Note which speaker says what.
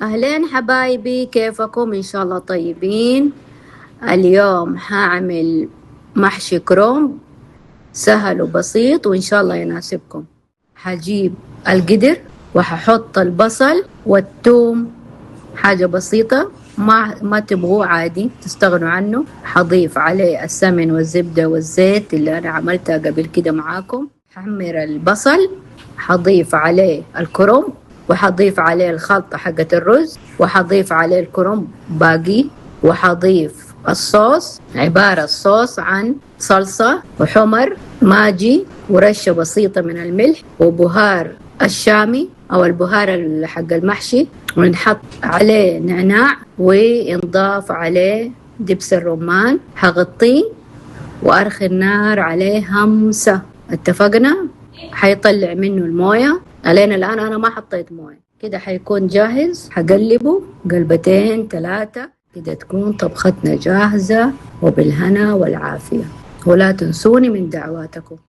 Speaker 1: أهلين حبايبي، كيفكم؟ إن شاء الله طيبين. اليوم هعمل محشي كرومب سهل وبسيط وإن شاء الله يناسبكم. هجيب القدر وهحط البصل والثوم، حاجة بسيطة، ما تبغوه عادي تستغنوا عنه. هضيف عليه السمن والزبدة والزيت اللي أنا عملتها قبل كده معاكم. حمر البصل، هضيف عليه الكرنب وحضيف عليه الخلطة حقة الرز وحضيف عليه الكرنب باقي، وحضيف الصوص، عبارة الصوص عن صلصة وحمر ماجي ورشة بسيطة من الملح وبهار الشامي أو البهار حق المحشي، ونحط عليه نعناع وينضاف عليه دبس الرمان. هغطيه وأرخي النار عليه همسة، اتفقنا؟ حيطلع منه الموية. الين الآن أنا ما حطيت موية، كده حيكون جاهز. هقلبه قلبتين 3 كده تكون طبختنا جاهزة، وبالهنا والعافية. ولا تنسوني من دعواتكم.